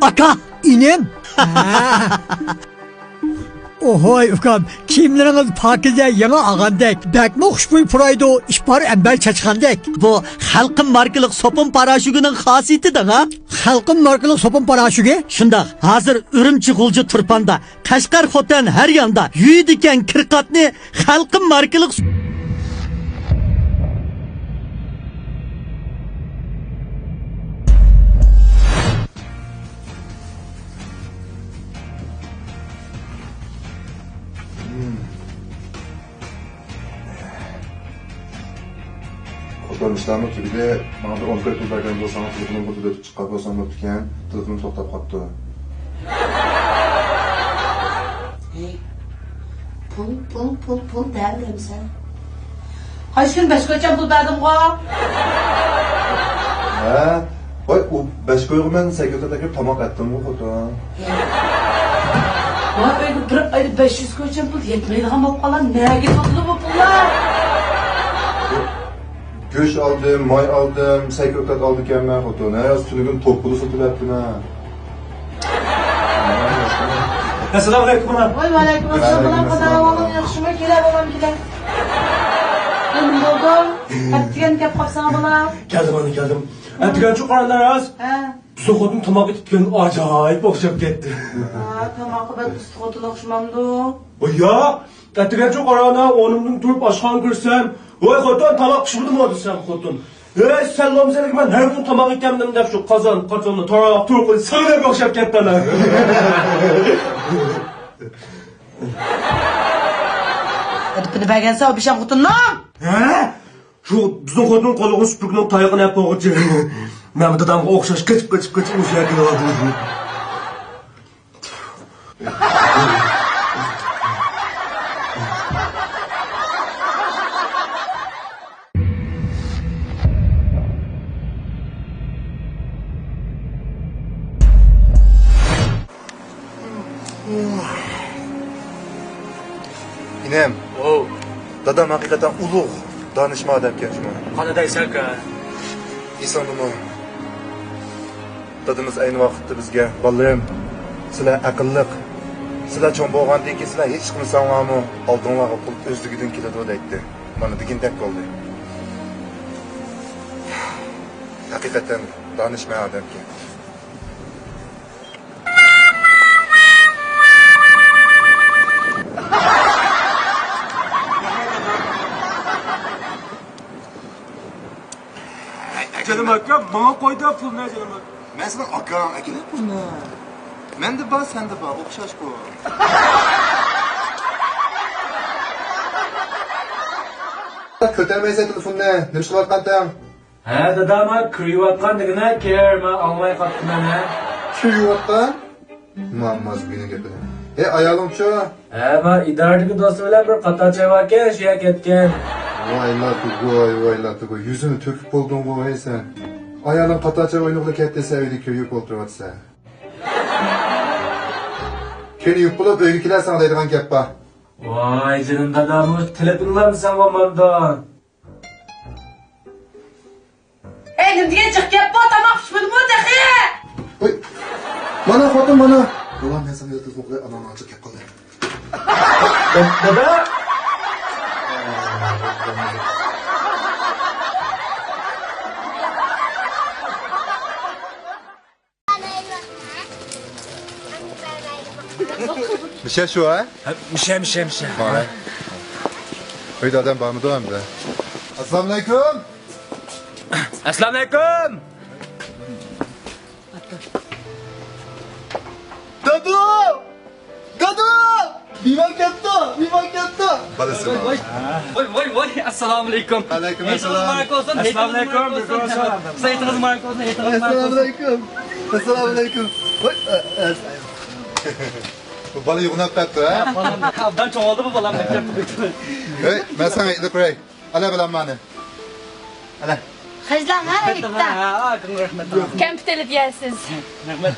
Aka, inem. Ohoy ukam, kiyimleriniz pakize yana ağandek. Bekme hoşbuy puraydı, işbar embel çaçkandek. Bu halkın markalık sopun paraşütünün hasiyeti de ha? Halkın markalı sopun paraşüge. Şundaq, hazır Ürümçi Gulcu Turpanda, Kaşgar Xotan her yanda, yüyüdiken kırkatni halkın markalık Qo'tonishlarni tugida mana bir 10 kun turgan bo'lsam, telefonim o'tida chiqib bo'lsam o'tgan, telefonim to'xtab qolibdi. Pul derdim sen. Kaç gün beş koçam pul verdim ko? Ha, voy, u 5 qo'yg'iman sayyohlarga tomoq aytdim-ku xotin. Vay öyle bir ayda 500 koçam pul yetmeydiğim olup kalan neye gidiyordu bu pullar? Go'sht oldim, moy oldim, sayyohlar oldi ekanman xotin. Ha, tunugun to'pquli sotilyapti ha. Assalomu alaykum. Voy alaykum assalom. Qadar oğlum yaxshimi? Kelar bolam kelar. Nima bo'ldi? Atgan gap qolsana bolam. Keldim. Atgan shu qoralar az. Ha. So'xotni tomoq etgan ajoyib o'xshab ketdi. Ha, tomoqqa bir so'xotni o'xshamamdi. Voya, atgan shu qorani o'nimdan turib oshxona kirsam, voy xotin tomoq pishmirdimi desam xotin. Ey salom alaykum, men har kun tomoq etamdim deb shu qozonni taroq turib qo'yib sirga o'xshab ketdilar. Buni bergansa o bisham xotinni. Ha? Shu bizning xotin qo'liga supurgini tayog'ini yap qo'ychi. Men bu dadamga o'xshash qechib o'sha yerga oldim. Inem. Dadam haqiqatan ulug' donishmand odam ekan shuni. Qanadaysan ka? Esonmi? Dadamiz ayni vaqtda bizga, "Bolam, sizlar aqlliq, sizlar cho'ng bo'lgandan keyin sizlar hech qilmasanlarmi, oldinlarga pul o'zligidan keladi" deydi. Mana degandek bo'ldi. Haqiqatan donishmand odam ekan. Canım aka, bana koydu pulunu canım aka. Men sana akam, akalar pulni. Menda bor, senda bor, o'xshash-ku. Ko'tarmaysan telefonni, nima qilyapsan? Ha, dadama kiriyotganligini kelma olmay qolibman ha. Kiriyotgan? Muammoz buni gapi. Ayolim-chi? Ha, men idoradagi do'sti bilan bir qator chayvaka shu yerga ketgan. Voylar, yuzini to'kib bo'lding-ku sen. Ayolim qatocha o'yinqilib ketdi, saviyda ko'yib o'ltiryapsa. Keyin yuqilib uyga kelarsan deydigan gap bor. Voy, jinim dadam, telefonlarmisan bo'lmamdan. Nim degan chiq gap bor, tomoq pishmadimi dahi? Voy. Mana xotin mana. Bolam men sana telefon qilib anani ochib gap qildi. Dada? Misha shu ha? Misha. Vay. Uyda odam bormi do'mda? Assalomu alaykum. Assalomu alaykum. Dadu! Bivan katta! Balasi. Voy, assalomu alaykum. Alaykum assalom. Assalomu alaykum. Saytingiz muborak bo'lsin. Assalomu alaykum. Voy. Bu bola yo'qnab qatdi, ha? Abdan cho'g'ildi bu bolam maktabga. Hey, men sana ilib qo'yay. Ala bilan meni. Ala. Qizlar mana bitta. Rahmat. Kompyuterli deyasiz. Rahmat.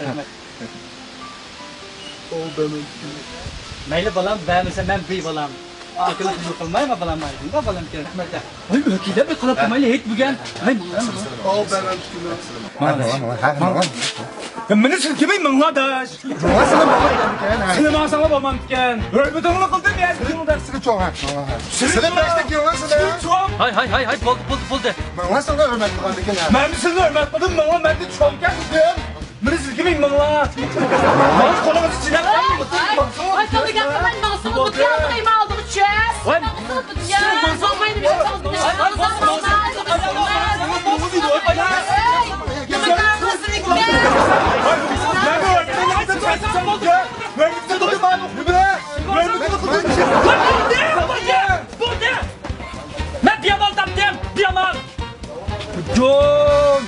Mayli bolam, ba'misa men bi bolam. Akıllı kızıl kılmayma balam aydın da balam ki rahmete. Ay ökide bir kılıp mayli hit bugen. Ay. O ben Meni silkemeyim adaş. Nasıl baba? Seni bana sana babam diken. Hürmetini kıldım ya. Seni çok ha. Seni beşte ki nasıl ya? Hay buldu. Nasıl da hürmet kıldık ya? Ben sizi hürmetmedim bana. Ben de çok geldim. Meni silkemeyim bana. Bana kolumu çiğnem. Ay tabii ki ben nasıl bu tiyatroyu aldım çöz. Vay. Ya sormayın bir şey oldu. Ben diyamal taptım. Diyamal. John.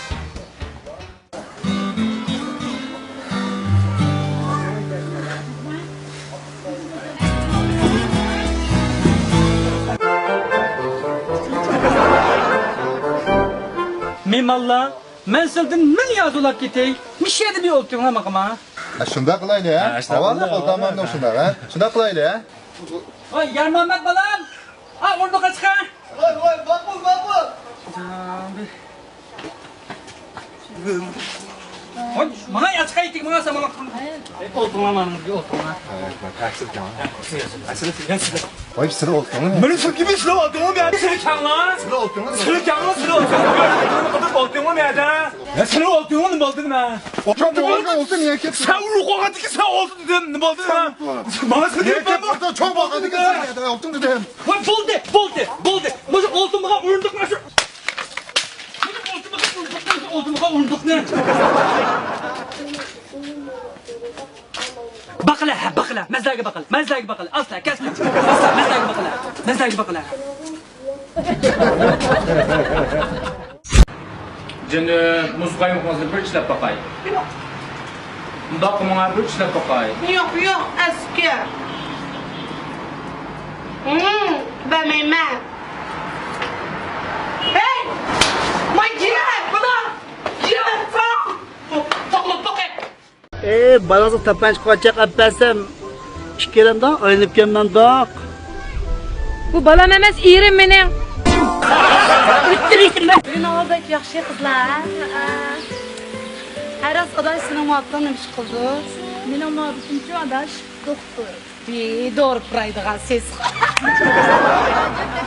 Mimalla, men sildim min yazılak gitey. Mişedi bir oltun ha makama. Şunda kılaylı ya. Havalı koltamam da şunda ha. Şunda kılaylı ya. Oy, Yar Muhammed balam. Ha, orada kaçka. Vay bakma. Oy, bana yaçka gittik bana sen bana. Oltun amanın bir oltun ha. Vay sıra oldu mu? Meni silkemeyim sıra oldu mu ya? Seni kanla. Sıra oldu mu? Sıra oldu. Kadar oldu mu ya da? Ya seni oldu mu oldun ha? Çok oldu niye ki? Sen ruh kadar ki sen oldu dedim ne oldu ha? Bana Niye seni ki burada çok bakıldı ki sen ya? Oldu dedim. Vay, buldu. Nasıl oltun bana vurduk mu? Oltun bana vurduk ne? Bakla. Mezlagi bakla. Asla kesme. Mezlagi bakla. Şimdi muskayı mukmazı bir çilep bakay. Bak bana bir çilep bakay. Yok eski. Ben meymen. Hey! My dear! Bana! Dear! Tamam bakayım. Balası tapanç koçak abdesem. İşkelemden aynıp gemden dağ. Bu balam emas, erim mening. Rinobek yaxshi qizlar. Haras odash sinomatdan nima ish qildi? Mening muhabbatimchi odash doktor. Doğru pıraydıgan ses.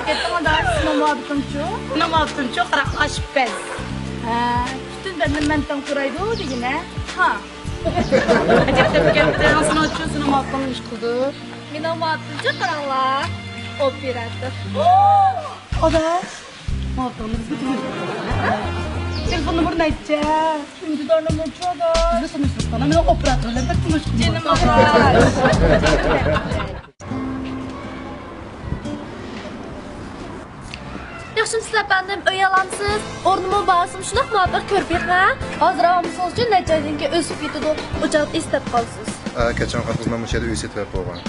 Kettim odash sinomatımchi. Sinomatımchi qiraq oshpaz. Bütün benden tan pıraydı degine. Ha. Ajabdab ketdi, sinomatchi sinomatdan ish qildi. Mening muhabbatimchi qiraqlar. Operator. Odash. Telefonu burada içe. Şimdi de anamı çoğda. Ne sanıyorsun bana? Ben operatörle pek konuştum. Canım operatör. Yaxshimi sizlar bendem uy olamsiz? O'rnimga borsam shunaqa muhabbat ko'rib ha? Hozir misol uchun necha oydan keyin o'sib ketadi, o'chaq istab qolsiz. Keçen qatımdan müşahede üyeset verip olgan.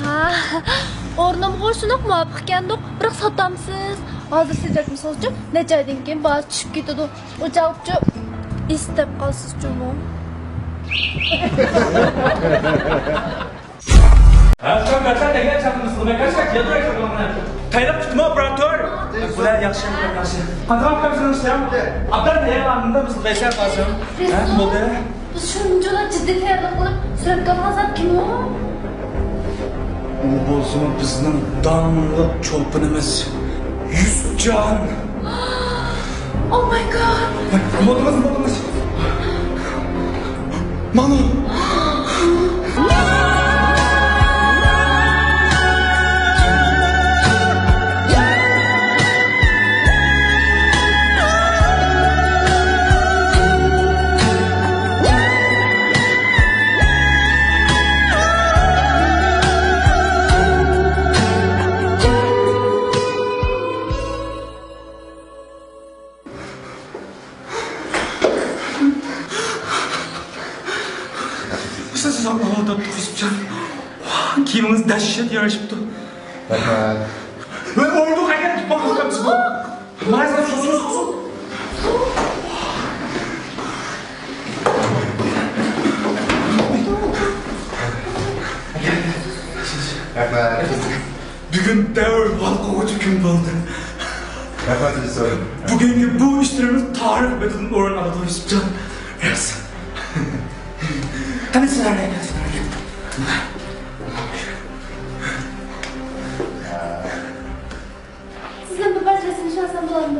Ha, o'rnimga shunaqa muhabbat ekandiq, biroq sotamsiz. Hozir sizlar misol uchun necha oydan keyin bos tushib ketadi, o'chaq uchun istab qolsiz chumo. Sen kaçak da gel çakmışsın. Ben kaçak yadırak çakmışsın. Taylap tutma operatör. Ulan yaxşı. Qanday qilibsiz sen? Abdal tayyorlandimda biz Veysel Qosim. Ha, bo'ldi. Biz shunchalar jiddiy tayyorlik qilib suratga olgan kim u? U bo'lsin bizning donliq cho'pinimiz Yusufjon. Oh my god. Bo'ldi. Mana. Siz Allah'a da Yusufjon. Kiyiminiz dehşet yarışıptı. Rahmet. Ve ordu kaygan tutmak istemişsin bu. Maalesef sus. Rahmet. Bugün devir halkı gün oldu. Rahmet ediyorum. Bugünkü bu işlerimiz tarih betinin oranı adı Yusufjon. Yes. Qani sizlarni aytasizlar. Sizdan bir parchasini ishlasam bo'ladimi?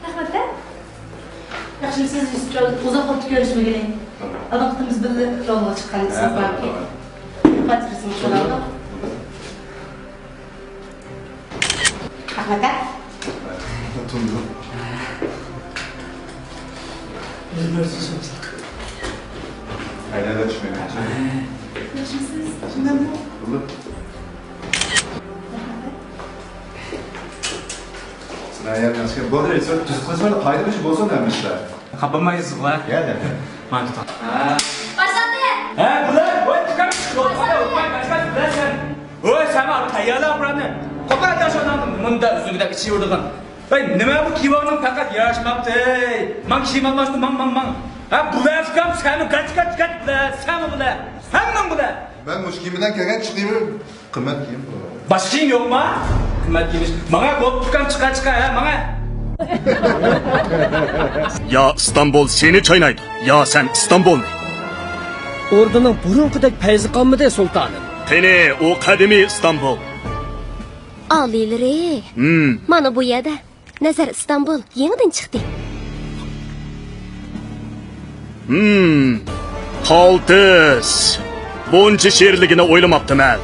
Rahmat-a. Yaxshi siz uzoq vaqt ko'rishmagan. Vaqtimiz birga yo'lga chiqqansiz balki. Patrisin qo'lada. Rahmat-a. Tundu. Aynen de çıkmıyor. Yaxshimisiz? Shundan bu. Olur. Sen eğer nasıl bu arada düz kızlarla paylaşıp bozan demişler. Xafamaysiz-ku. Gel de. Mana tut. Başlandı. Ha, bular, voy, chiqib chiqib. Voy, qachqas bilasan. Voy, sen olib tayyorlab burani. Qo'qat yashondim. Bunda uzungidak ichi yurdig'in. Voy, nima bu kiyovning faqat yarashmabdi. Men kiyim olmasdim, men. Ha, bular ham seni qach bular, sen bular. Hammang bular. Ben muşkimden kelgen çıkayım. Kıymet giyim. Boshqa kiyim yo'qmi? Qimmat kiyimish. Menga bo'lib turgan chiqa, ha, menga. Ya İstanbul seni çaynaydı. Ya sen İstanbul. Orduning burunqidek fayzi qolmadi sultonim. Tene o kadimi İstanbul. Oliylar-ey. Mana bu yerda Nazar İstanbul yangidan chiqdi. Qaltis. Buncha sherligini o'ylamabdim men.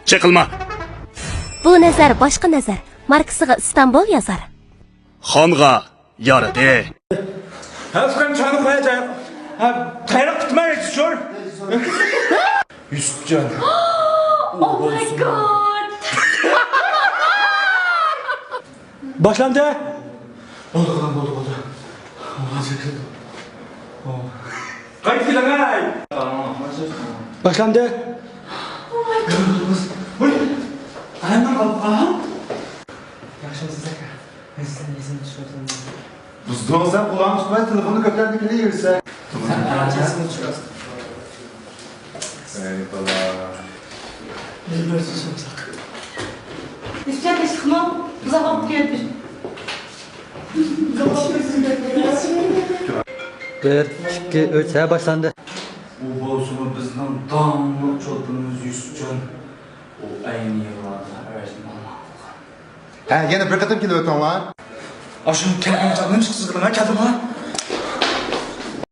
Chiqilma. Bu Nazar boshqa Nazar. Marksiga İstanbul yozar. Xonga yaradi. Ha, fikrim chani qo'yajak. Ha, tayyor kutmaydi, sure. Yusufjon. Oh my god. Başlandı. Oldu. Kayıt filan ay. Başlandı. Oh my god. Uy. Ayağımdan kaldı. Aha. Buzdolabı sen kulağını tutmayın, telefonu göklerdekine girse. Eyvallah. İşte çıkma. Uzoq vaqt ko'rib. 1, 2, 3 ha başlandı. Bu bolsunu bizning damlı çolpunumuz Yusufjon. O aynı yıllarda öğretmen. Ha, yine bir katım kilo öten var. Aşın kelgen çadını çıksız kılına keldim ha.